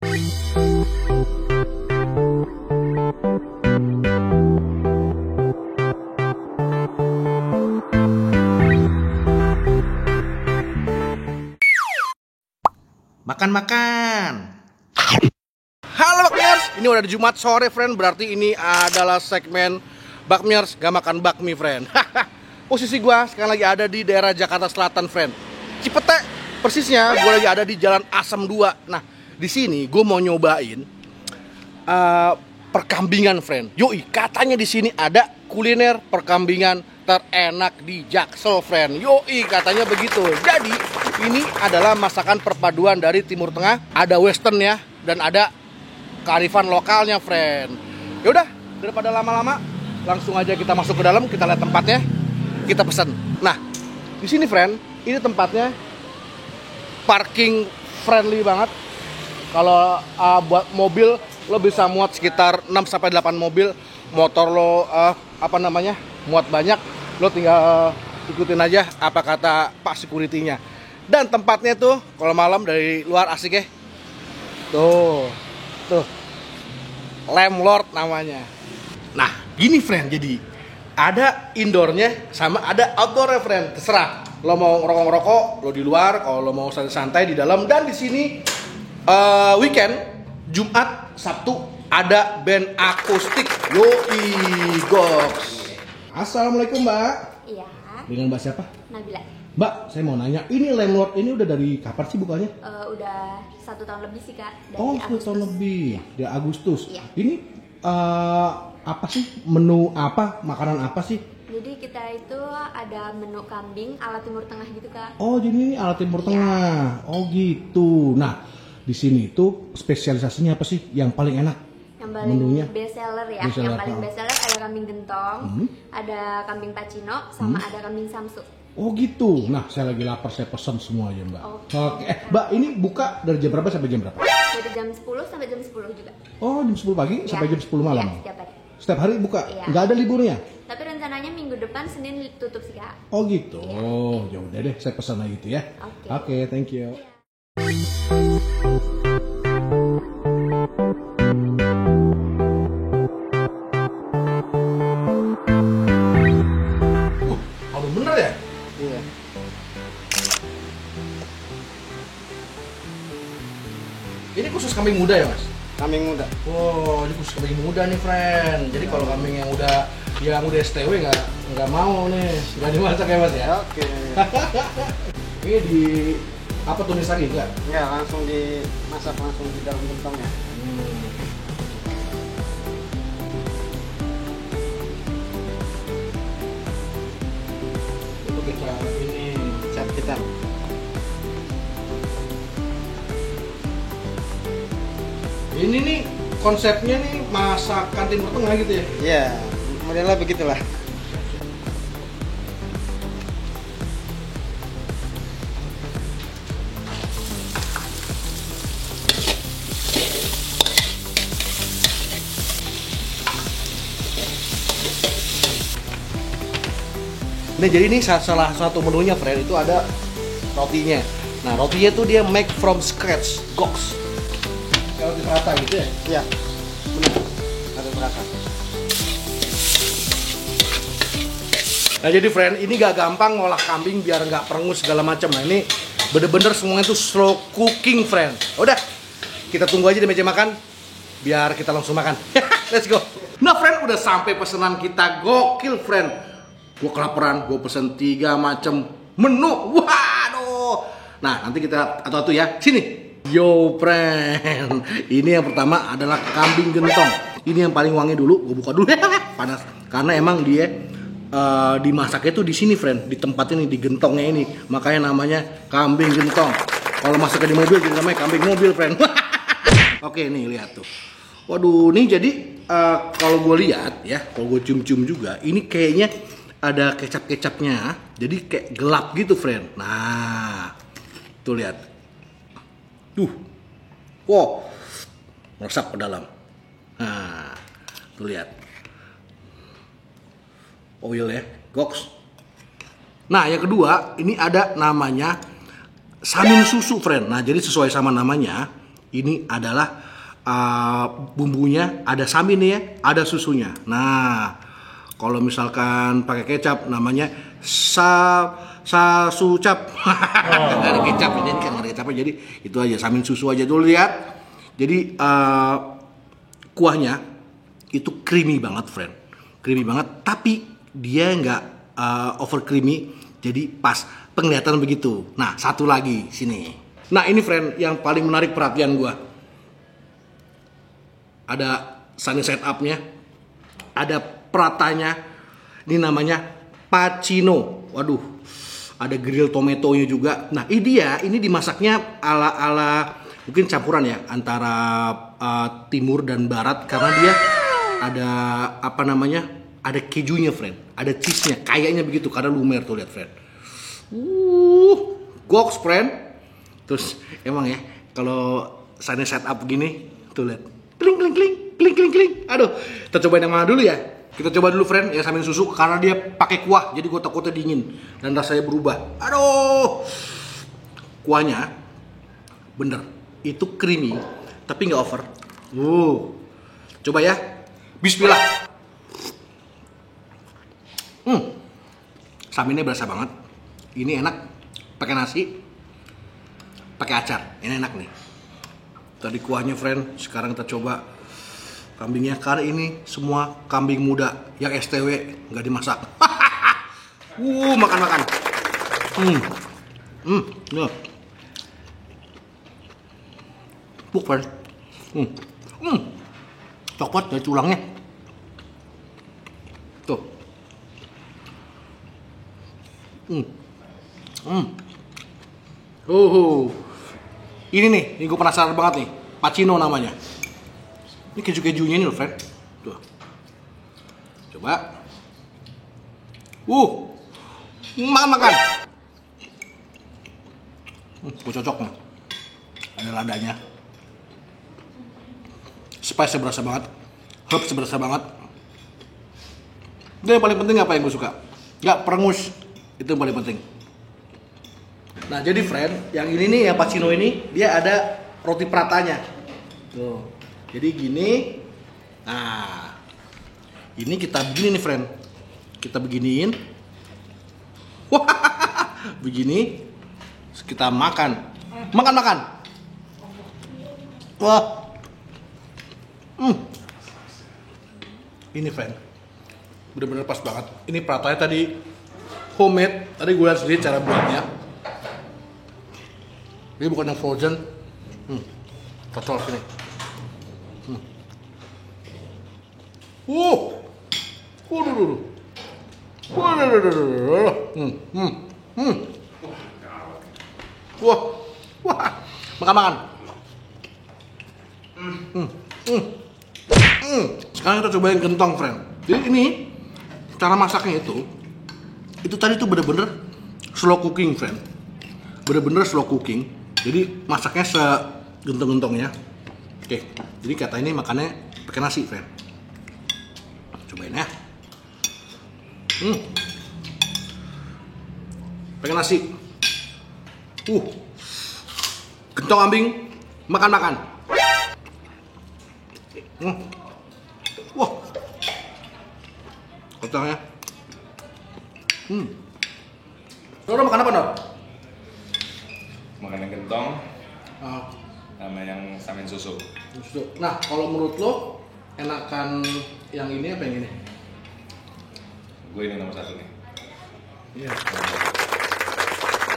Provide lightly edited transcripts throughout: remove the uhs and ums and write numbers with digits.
Makan-makan. Halo Bakmiers, ini udah di Jumat sore friend, berarti ini adalah segmen Bakmiers gak makan bakmi friend. Posisi gua sekarang lagi ada di daerah Jakarta Selatan friend, Cipete persisnya. Gua lagi ada di Jalan Asem 2. Nah di sini gua mau nyobain perkambingan friend. Yoi, katanya di sini ada kuliner perkambingan terenak di Jaksel friend. Yoi, katanya begitu. Jadi ini adalah masakan perpaduan dari Timur Tengah, ada western ya, dan ada kearifan lokalnya friend. Yaudah, daripada lama-lama, langsung aja kita masuk ke dalam, kita lihat tempatnya, kita pesan. Nah, di sini friend, ini tempatnya parking friendly banget. Kalau buat mobil lo bisa muat sekitar 6-8 mobil. Motor lo muat banyak, lo tinggal ikutin aja apa kata Pak Security-nya. Dan tempatnya tuh kalau malam dari luar asik ya. Tuh Landlord namanya. Nah gini friend, jadi ada indoornya sama ada outdoornya friend. Terserah lo mau ngerokok-ngerokok lo di luar, kalau lo mau santai-santai di dalam. Dan di sini weekend Jumat Sabtu ada band akustik. Yoi goks. Assalamualaikum mbak. Iya. Dengan mbak siapa? Nabila. Mbak, saya mau nanya, ini Landlord ini udah dari kapan sih bukanya? Udah 1 tahun lebih sih kak. Dari Oh, 1 tahun lebih, dari Agustus. Iya. Ini apa sih, menu apa, makanan apa sih? Jadi kita itu ada menu kambing ala Timur Tengah gitu kak. Oh, jadi ini ala Timur Tengah. Oh gitu. Nah, di sini itu spesialisasinya apa sih yang paling enak? Yang paling menunya? best seller ya. Best seller, yang paling best seller ada kambing gentong, ada kambing pacino, sama ada kambing samsu. Oh gitu. Nah, saya lagi lapar, saya pesan semua aja mbak. Oke. Mbak, ini buka dari jam berapa sampai jam berapa? Dari jam 10 sampai jam 10 juga. Oh, jam 10 pagi sampai jam 10 malam? Iya, setiap hari. Setiap hari buka? Iya. Nggak ada liburnya? Tapi rencananya minggu depan Senin tutup sih kak. Oh gitu. Iya. Oh, ya udah deh, saya pesan lagi gitu ya. Oke, thank you. Aduh bener ya? Iya. Ini khusus kambing muda ya mas? Kambing muda. Oh, ini khusus kambing muda nih friend. Jadi kalau kambing yang udah STW nggak mau nih, nggak dimasak ya mas ya? Oke. Ini di apa tumis lagi enggak? Enggak, langsung dimasak langsung di dalam gentongnya. Itu kecap ini. Kecap hitam. Ini nih konsepnya nih masakan Timur Tengah gitu ya? Iya, modelnya begitulah. Nah jadi ini salah satu menunya friend, itu ada rotinya. Nah rotinya tuh dia make from scratch, goks. Kayak roti prata gitu ya? Iya. Benar. Ada berapa? Nah jadi friend, ini gak gampang ngolah kambing biar nggak perengus segala macam. Nah ini bener-bener semuanya tuh slow cooking friend. Udah, kita tunggu aja di meja makan biar kita langsung makan. Let's go. Nah friend, udah sampai pesanan kita, gokil friend. Gue kelaparan, gue pesen 3 macam menu. Waduh. Nah nanti kita atau ya, sini. Yo friend, ini yang pertama adalah kambing gentong. Ini yang paling wangi dulu, gue buka dulu. Panas, karena emang dia dimasaknya tuh di sini friend, di tempat ini, di gentongnya ini, makanya namanya kambing gentong. Kalau masuknya di mobil jadi namanya kambing mobil friend. Oke nih lihat tuh. Waduh, nih jadi kalau gue lihat ya, kalau gue cium-cium juga, ini kayaknya ada kecap-kecapnya, jadi kayak gelap gitu friend. Nah, tuh lihat, tuh, wow, meresap ke dalam. Nah, tuh lihat, oil ya, goks. Nah, yang kedua, ini ada namanya samin susu friend. Nah, jadi sesuai sama namanya, Ini adalah bumbunya, ada samin nih ya, ada susunya. Nah, kalau misalkan pakai kecap namanya sasucap. Nggak ada kecap ini kan, nggak ada kecapnya, jadi itu aja samin susu aja dulu, lihat. Jadi kuahnya itu creamy banget, friend, creamy banget, tapi dia nggak over creamy, jadi pas penglihatan begitu. Nah, satu lagi sini. Nah, ini friend yang paling menarik perhatian gua. Ada sunny side up-nya, ada pratanya, ini namanya pacino. Waduh, ada grill tomatonya juga. Nah, ini dimasaknya ala mungkin campuran ya antara timur dan barat, karena dia ada ada kejunya, friend, ada cheese-nya, kayaknya begitu karena lumer tuh, lihat, friend. Goks, friend. Terus emang ya kalau sunny side up gini tuh, lihat, kling kling kling kling kling kling. Aduh, kita cobain yang mana dulu ya? Kita coba dulu, friend, ya samin susu, karena dia pakai kuah, jadi gue takutnya dingin dan rasanya berubah. Aduh, kuahnya bener, itu creamy tapi nggak over. Coba ya, Bismillah. Saminnya berasa banget. Ini enak, pakai nasi, pakai acar, ini enak nih. Tadi kuahnya, friend, sekarang kita coba kambingnya, karena ini semua kambing muda yang STW, nggak dimasak. Makan. Nah. Buk, friend. Coklat dari tulangnya. Tuh. Ini nih, gue penasaran banget nih. Pacino namanya. Ini keju-kejunya nih loh, friend. Tuh. Coba. Makan. Gue cocok nih. Ada ladanya. Spice berasa banget. Herbs berasa banget. Dan yang paling penting apa yang gue suka? Nggak perengus. Itu yang paling penting. Nah, jadi, friend, yang ini nih, yang pacino ini, dia ada roti pratanya. Tuh. Jadi gini. Nah, ini kita begini nih, friend. Kita beginiin. Wah, begini. Terus kita makan. Makan. Wah. Ini, friend, bener-bener pas banget. Ini pratanya tadi homemade. Tadi gue lihat sendiri cara buatnya. Ini bukan yang frozen. Cocok sini. Wah. Makan. Sekarang kita cobain gentong, friend. Jadi ini cara masaknya itu tadi tuh bener-bener slow cooking, friend. Bener-bener slow cooking. Jadi masaknya segentong-gentongnya. Oke, jadi kata ini makannya pakai nasi, friend. Cobain ya. Pakai nasi. Gentong kambing, makan. Wah, kentangnya. Lo makan apa, Dor? Makan yang gentong sama yang samin susu. Nah, kalau menurut lo enakan yang ini apa yang ini? Gue ini nomor 1 nih. Iya.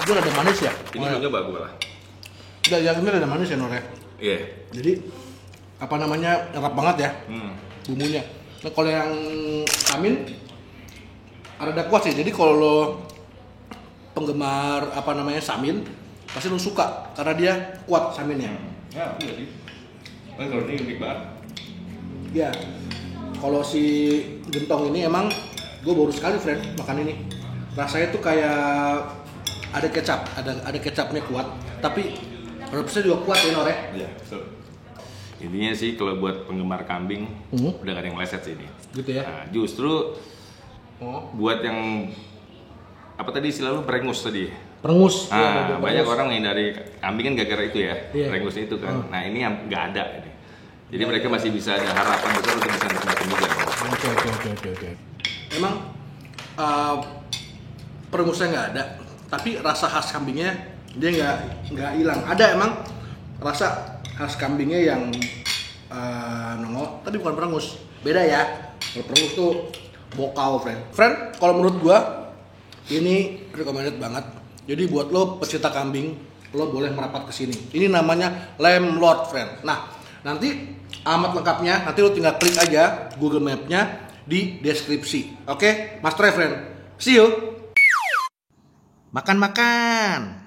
Itu ada manis ya? Ini juga bagus lah. Udah, yang ini ada manis ya, Nor ya? Iya. Jadi apa namanya, enak banget ya bumbunya. Nah, kalau yang samin ada kuah sih. Jadi kalau lo penggemar apa namanya samin, pasti lo suka karena dia kuat saminnya. Ya, iya sih. Kalau ini unik banget. Ya, kalau si gentong ini emang gue baru sekali, friend, makan ini. Rasanya tuh kayak ada kecap, ada kecapnya kuat, tapi harusnya juga kuat ya, Nor ya? Iya, betul. Intinya sih kalau buat penggemar kambing udah gak ada yang meleset sih ini. Gitu ya? Nah, justru buat yang apa tadi istilah lu, perengus tadi? Perengus. Nah, banyak orang menghindari kambing kan gara-gara itu ya, Iya. rengus itu kan. Nah ini yang nggak ada ini. Jadi mereka masih bisa ada harapan besar untuk bisa nikmatin juga. Oke. Emang perengusnya nggak ada, tapi rasa khas kambingnya dia nggak hilang. Ada emang rasa khas kambingnya yang nongol, tapi bukan perengus. Beda ya. Kalau perengus tuh bokau, friend. Kalau menurut gua ini recommended banget. Jadi buat lo pecinta kambing, lo boleh merapat ke sini. Ini namanya Lamb Lord, friend. Nah, nanti alamat lengkapnya nanti lo tinggal klik aja Google Map-nya di deskripsi. Oke, Mas Tre, friend. See you. Makan.